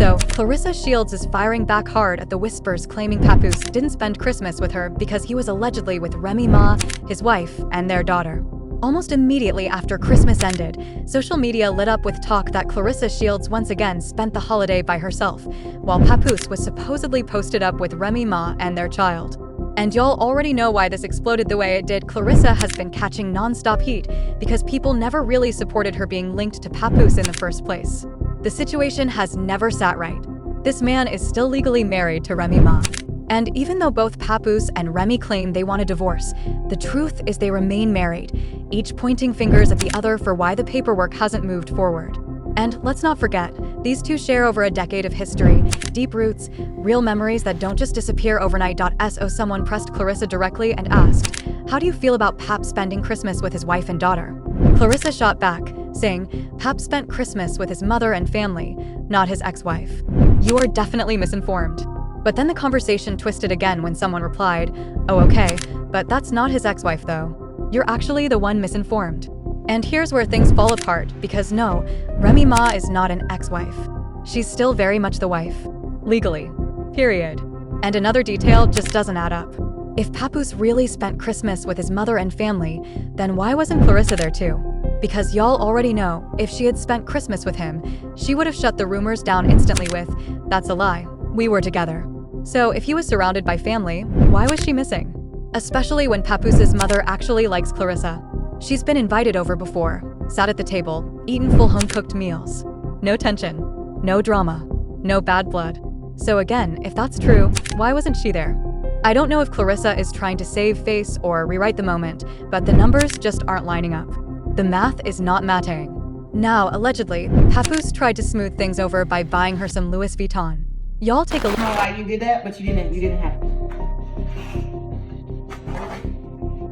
So, Clarissa Shields is firing back hard at the whispers claiming Papoose didn't spend Christmas with her because he was allegedly with Remy Ma, his wife, and their daughter. Almost immediately after Christmas ended, social media lit up with talk that Clarissa Shields once again spent the holiday by herself, while Papoose was supposedly posted up with Remy Ma and their child. And y'all already know why this exploded the way it did. Clarissa has been catching non-stop heat because people never really supported her being linked to Papoose in the first place. The situation has never sat right. This man is still legally married to Remy Ma. And even though both Papoose and Remy claim they want a divorce, the truth is they remain married, each pointing fingers at the other for why the paperwork hasn't moved forward. And let's not forget, these two share over a decade of history, deep roots, real memories that don't just disappear overnight. So someone pressed Clarissa directly and asked, "How do you feel about Pap spending Christmas with his wife and daughter?" Clarissa shot back, saying, "Pap spent Christmas with his mother and family, not his ex-wife. You are definitely misinformed." But then the conversation twisted again when someone replied, "Oh okay, but that's not his ex-wife though. You're actually the one misinformed." And here's where things fall apart, because no, Remy Ma is not an ex-wife. She's still very much the wife. Legally. Period. And another detail just doesn't add up. If Papoose really spent Christmas with his mother and family, then why wasn't Clarissa there too? Because y'all already know, if she had spent Christmas with him, she would have shut the rumors down instantly with, "That's a lie. We were together." So if he was surrounded by family, why was she missing? Especially when Papoose's mother actually likes Clarissa. She's been invited over before, sat at the table, eaten full home-cooked meals. No tension, no drama, no bad blood. So again, if that's true, why wasn't she there? I don't know if Clarissa is trying to save face or rewrite the moment, but the numbers just aren't lining up. The math is not matching. Now, allegedly, Papoose tried to smooth things over by buying her some Louis Vuitton. Y'all take a look. I don't know why you did that, but you didn't have to.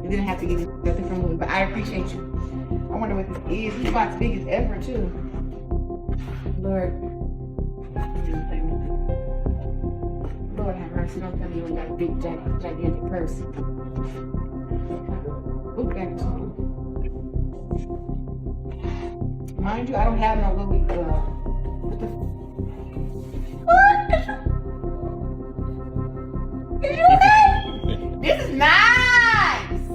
You didn't have to give me nothing from Louis, but I appreciate you. I wonder what this is. This box big as ever too. Lord. Lord have mercy. Don't tell me you ain't got a big gigantic purse. Look at it. Mind you, I don't have no Louis. What the? What? Is you okay? This is nice.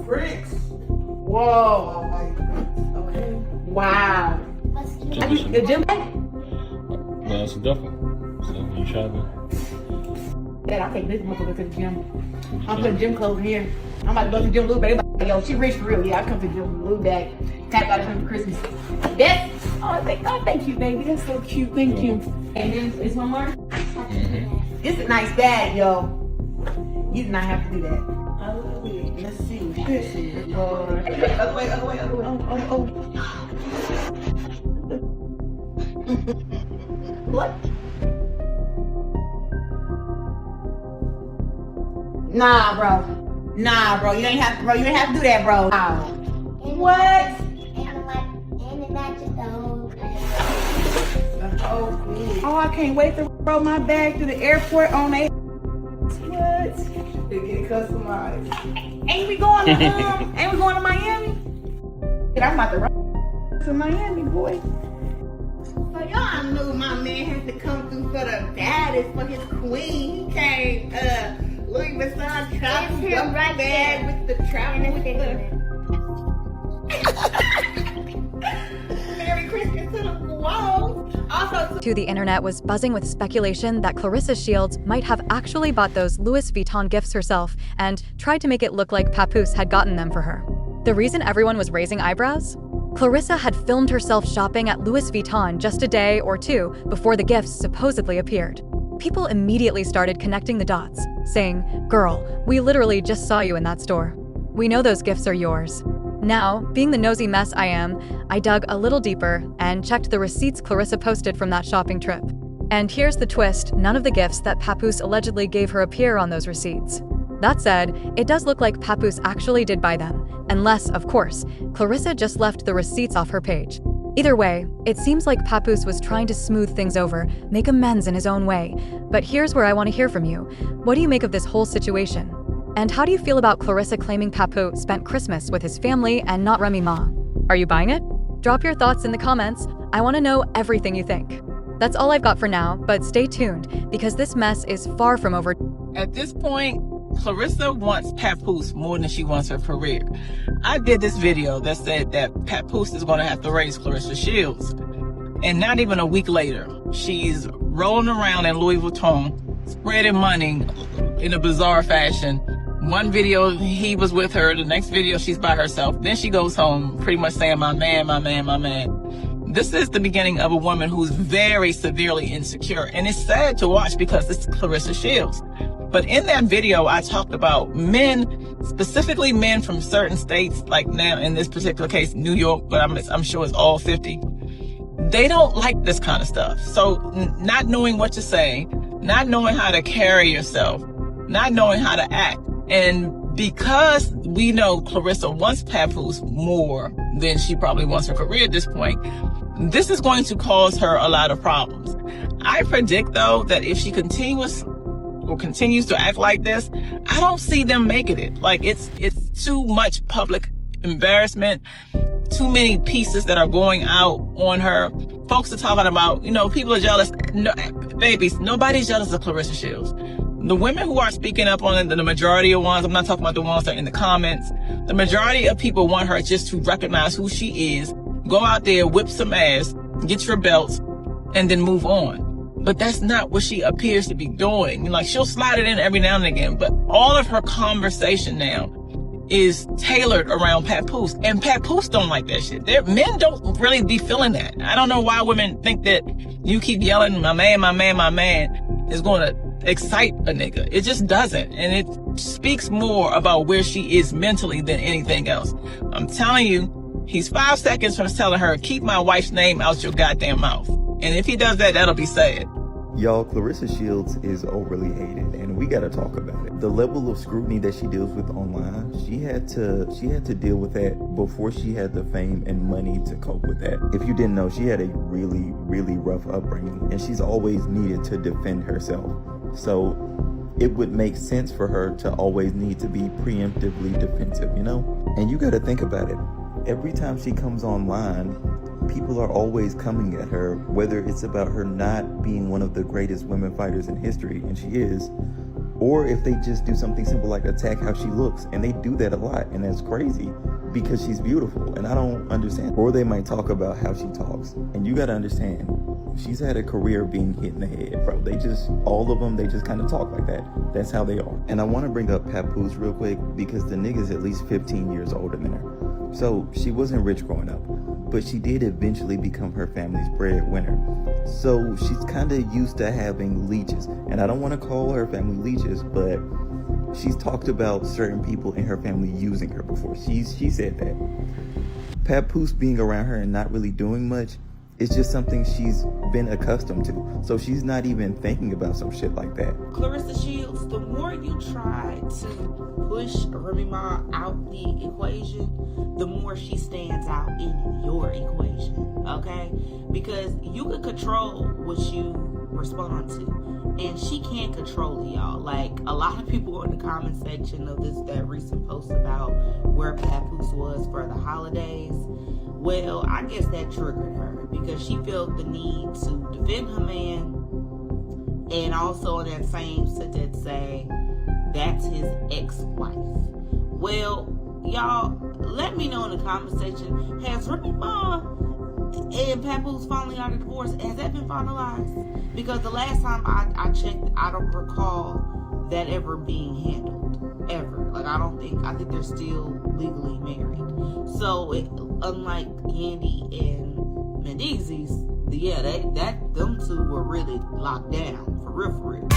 Bricks. Whoa. Okay. Wow. The gym bag? No, it's a duffel. So you shopping? Dad, I'll take this motherfucker to the gym. I'm putting gym clothes in here. I'm about to go to the gym Lou bag. Yo, she rich for real. Yeah, I come to the gym Lou bag. Tap out of him for Christmas. That's thank you, baby. That's so cute. Thank you. And then it's one more. Mm-hmm. It's a nice bag, yo. You did not have to do that. I love it. Let's see. This is Other way. Oh. What? Nah, bro. You ain't have to do that, bro. Wow. What? And it matches the whole Oh, I can't wait to roll my bag to the airport on a. What? They get customized. Ain't we going to Miami? And I'm about to run to Miami, boy. So y'all knew my man had to come through for the baddest for his queen. He came, Louis Vuitton travel right bag there. with the travel with the. Merry Christmas to the walls. Also to the internet was buzzing with speculation that Clarissa Shields might have actually bought those Louis Vuitton gifts herself and tried to make it look like Papoose had gotten them for her. The reason everyone was raising eyebrows? Clarissa had filmed herself shopping at Louis Vuitton just a day or two before the gifts supposedly appeared. People immediately started connecting the dots, saying, "Girl, we literally just saw you in that store. We know those gifts are yours." Now, being the nosy mess I am, I dug a little deeper and checked the receipts Clarissa posted from that shopping trip. And here's the twist, none of the gifts that Papoose allegedly gave her appear on those receipts. That said, it does look like Papoose actually did buy them, unless, of course, Clarissa just left the receipts off her page. Either way, it seems like Papoose was trying to smooth things over, make amends in his own way. But here's where I want to hear from you. What do you make of this whole situation? And how do you feel about Clarissa claiming Papoose spent Christmas with his family and not Remy Ma? Are you buying it? Drop your thoughts in the comments. I want to know everything you think. That's all I've got for now, but stay tuned because this mess is far from over. At this point, Clarissa wants Papoose more than she wants her career. I did this video that said that Papoose is going to have to raise Clarissa Shields. And not even a week later, she's rolling around in Louis Vuitton, spreading money in a bizarre fashion. One video, he was with her. The next video, she's by herself. Then she goes home pretty much saying, my man, my man, my man. This is the beginning of a woman who's very severely insecure. And it's sad to watch because it's Clarissa Shields. But in that video, I talked about men, specifically men from certain states, like now in this particular case, New York, but I'm sure it's all 50. They don't like this kind of stuff. So not knowing what to say, not knowing how to carry yourself, not knowing how to act. And because we know Clarissa wants Papoose more than she probably wants her career at this point, this is going to cause her a lot of problems. I predict, though, that if she continues to act like this, I don't see them making it. Like, it's too much public embarrassment, too many pieces that are going out on her. Folks are talking about, people are jealous. No, babies, nobody's jealous of Clarissa Shields. The women who are speaking up on it, the majority of ones, I'm not talking about the ones that are in the comments, the majority of people want her just to recognize who she is, go out there, whip some ass, get your belts, and then move on. But that's not what she appears to be doing. Like, she'll slide it in every now and again, but all of her conversation now is tailored around Papoose. And Papoose don't like that shit. Men don't really be feeling that. I don't know why women think that you keep yelling, my man, my man, my man, is going to excite a nigga. It just doesn't. And it speaks more about where she is mentally than anything else. I'm telling you, he's 5 seconds from telling her, keep my wife's name out your goddamn mouth. And if he does that, that'll be sad. Y'all, Clarissa Shields is overly hated, and we gotta talk about it. The level of scrutiny that she deals with online, she had to deal with that before she had the fame and money to cope with that. If you didn't know, she had a really, really rough upbringing, and she's always needed to defend herself. So it would make sense for her to always need to be preemptively defensive, And you gotta think about it. Every time she comes online, people are always coming at her, whether it's about her not being one of the greatest women fighters in history, and she is, or if they just do something simple like attack how she looks, and they do that a lot, and that's crazy because she's beautiful, and I don't understand. Or they might talk about how she talks, and you gotta understand, she's had a career being hit in the head, bro. All of them, they just kind of talk like that. That's how they are. And I want to bring up Papoose real quick because the nigga's at least 15 years older than her. So she wasn't rich growing up, but she did eventually become her family's breadwinner. So she's kind of used to having leeches. And I don't want to call her family leeches, but she's talked about certain people in her family using her before. She said that. Papoose being around her and not really doing much, it's just something she's been accustomed to. So she's not even thinking about some shit like that. Clarissa Shields, the more you try to push Remy Ma out the equation, the more she stands out in your equation, okay? Because you can control what you respond to, and she can't control it, y'all. Like, a lot of people in the comment section of that recent post about where Papoose was for the holidays, well, I guess that triggered her because she felt the need to defend her man, and also in that same sentence say that's his ex-wife. Well, y'all, let me know in the comment section, has Remy Ma and Papoose finally got a divorce? Has that been finalized? Because the last time I checked, I don't recall that ever being handled, ever. Like, I think they're still legally married. So unlike Yandy and Mendeezy's, yeah, them two were really locked down for real.